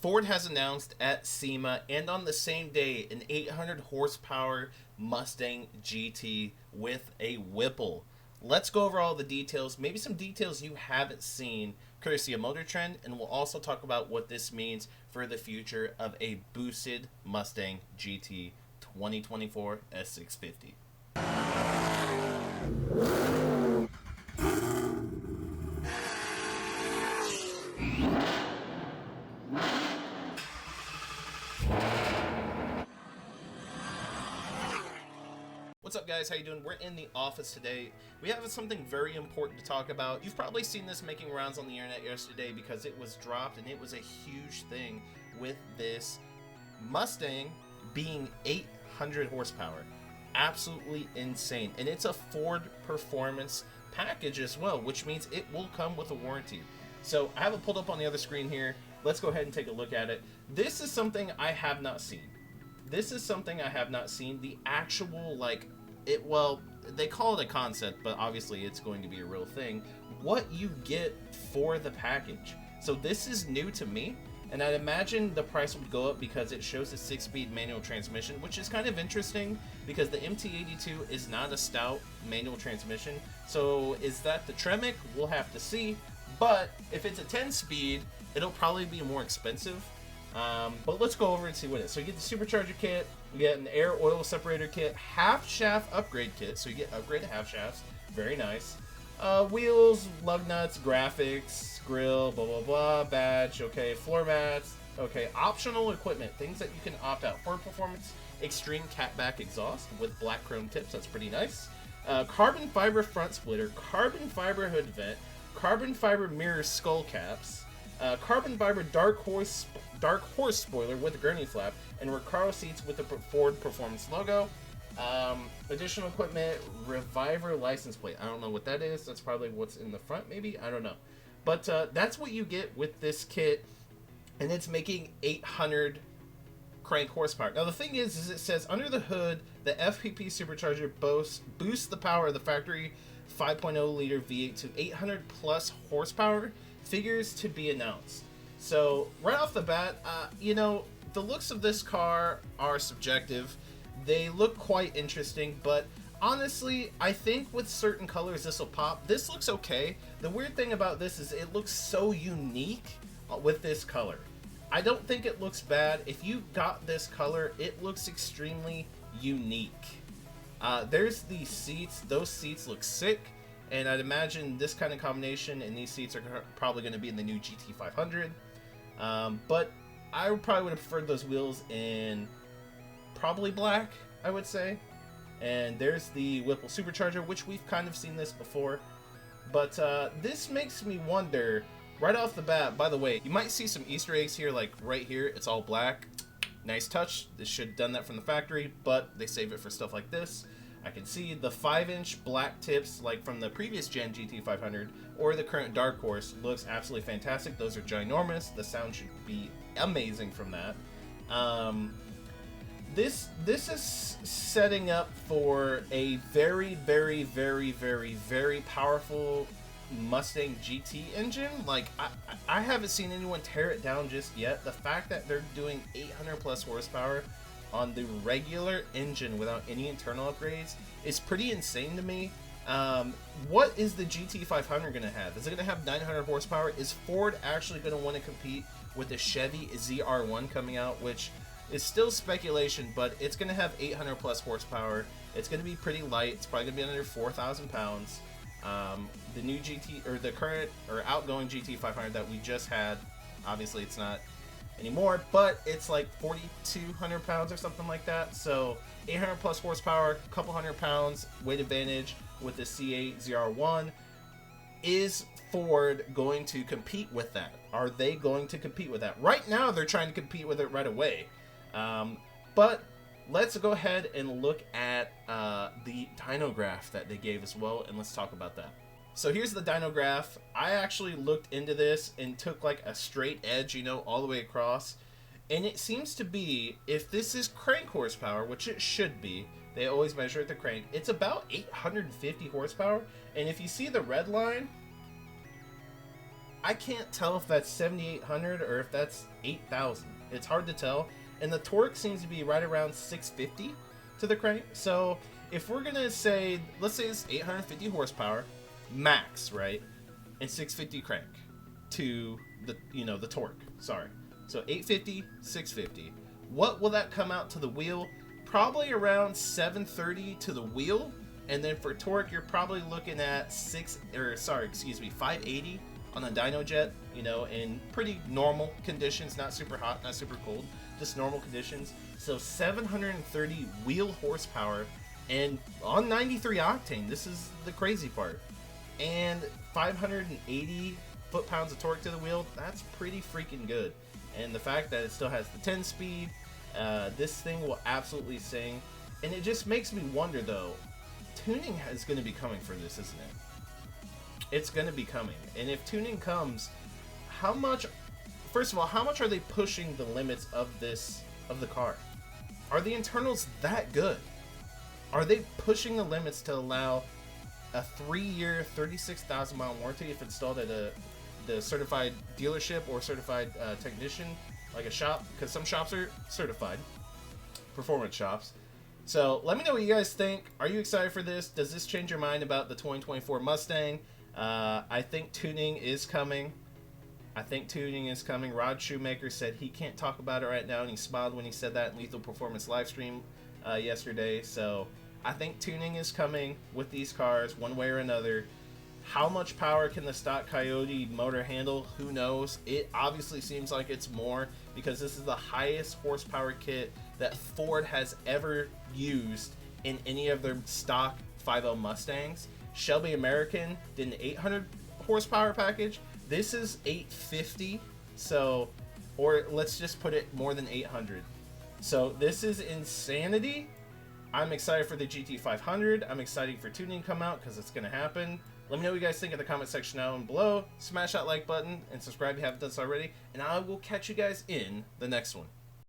Ford has announced at SEMA and on the same day an 800 horsepower Mustang GT with a Whipple. Let's go over all the details, maybe some details you haven't seen, courtesy of Motor Trend, and we'll also talk about what this means for the future of a boosted Mustang GT 2024 S650. What's up, guys? How you doing? We're in the office today. We have something very important to talk about. You've probably seen this making rounds on the internet yesterday because it was dropped, and it was a huge thing with this Mustang being 800 horsepower. Absolutely insane. And it's a Ford performance package as well, which means it will come with a warranty. So I have it pulled up on the other screen here. Let's go ahead and take a look at it. This is something I have not seen. The actual, well, they call it a concept, but obviously it's going to be a real thing. What you get for the package. So this is new to me, and I'd imagine the price would go up because it shows a 6-speed manual transmission, which is kind of interesting because the MT82 is not a stout manual transmission. So is that the Tremec? We'll have to see. But if it's a 10-speed, it'll probably be more expensive. But let's go over and see what it is. So you get the supercharger kit, you get an air oil separator kit, half shaft upgrade kit, so you get upgraded half shafts, very nice. Wheels, lug nuts, graphics, grill, blah blah blah, badge, okay, floor mats, okay, optional equipment, things that you can opt out for. Performance extreme catback exhaust with black chrome tips, that's pretty nice. Carbon fiber front splitter, carbon fiber hood vent, carbon fiber mirror skull caps, carbon fiber dark horse spoiler with a gurney flap, and Recaro seats with the Ford Performance logo. Additional equipment, Reviver license plate. I don't know what that is. That's probably what's in the front, maybe. I don't know. But that's what you get with this kit, and it's making 800 crank horsepower. Now the thing is it says under the hood, the FPP supercharger boosts the power of the factory 5.0 liter V8 to 800 plus horsepower. Figures to be announced. So right off the bat, you know, the looks of this car are subjective. They look quite interesting, but honestly, I think with certain colors this will pop. This looks okay. The weird thing about this is it looks so unique with this color. I don't think it looks bad. If you got this color, it looks extremely unique. There's the seats. Those seats look sick. And I'd imagine this kind of combination and these seats are probably going to be in the new GT500. But I probably would have preferred those wheels in probably black, I would say. And there's the Whipple supercharger, which we've kind of seen this before. But this makes me wonder, right off the bat, by the way, you might see some Easter eggs here, like right here, it's all black. Nice touch. This should have done that from the factory, but they save it for stuff like this. I can see the 5-inch black tips like from the previous gen GT500 or the current Dark Horse. Looks absolutely fantastic. Those are ginormous. The sound should be amazing from that. This is setting up for a very, very, very, very, very powerful Mustang GT engine. Like I haven't seen anyone tear it down just yet. The fact that they're doing 800 plus horsepower on the regular engine without any internal upgrades is pretty insane to me. What is the GT500 going to have? Is it going to have 900 horsepower? Is Ford actually going to want to compete with the Chevy ZR1 coming out, which is still speculation, but it's going to have 800 plus horsepower. It's going to be pretty light. It's probably going to be under 4,000 pounds. The new GT, or the current or outgoing GT500 that we just had, obviously it's not anymore, but it's like 4,200 pounds or something like that. So 800 plus horsepower, a couple hundred pounds weight advantage with the C8 ZR1. Is Ford going to compete with that? Are they going to compete with that? Right now they're trying to compete with it right away, but let's go ahead and look at the dyno graph that they gave as well, and let's talk about that. So here's the dyno graph. I actually looked into this and took like a straight edge, you know, all the way across. And it seems to be, if this is crank horsepower, which it should be, they always measure at the crank, it's about 850 horsepower. And if you see the red line, I can't tell if that's 7,800 or if that's 8,000. It's hard to tell. And the torque seems to be right around 650 to the crank. So if we're gonna say, let's say it's 850 horsepower max, right, and 650 crank to the, you know, the torque. Sorry. So 850, 650. What will that come out to the wheel? Probably around 730 to the wheel. And then for torque, you're probably looking at 580 on a dyno jet, you know, in pretty normal conditions, not super hot, not super cold, just normal conditions. So 730 wheel horsepower and on 93 octane. This is the crazy part. And 580 foot-pounds of torque to the wheel, that's pretty freaking good. And the fact that it still has the 10 speed, this thing will absolutely sing. And it just makes me wonder though, tuning is going to be coming for this, isn't it? It's going to be coming. And if tuning comes, how much, first of all, how much are they pushing the limits of this, of the car? Are the internals that good? Are they pushing the limits to allow a 3-year, 36,000 mile warranty if installed at the certified dealership or certified technician, like a shop? Because some shops are certified, performance shops. So let me know what you guys think. Are you excited for this? Does this change your mind about the 2024 Mustang? I think tuning is coming. Rod Shoemaker said he can't talk about it right now, and he smiled when he said that in Lethal Performance livestream yesterday. So I think tuning is coming with these cars one way or another. How much power can the stock Coyote motor handle? Who knows? It obviously seems like it's more because this is the highest horsepower kit that Ford has ever used in any of their stock 5.0 Mustangs. Shelby American did an 800 horsepower package. This is 850, so, or let's just put it more than 800. So this is insanity. I'm excited for the GT500. I'm excited for tuning to come out because it's going to happen. Let me know what you guys think in the comment section down below. Smash that like button and subscribe if you haven't done so already. And I will catch you guys in the next one.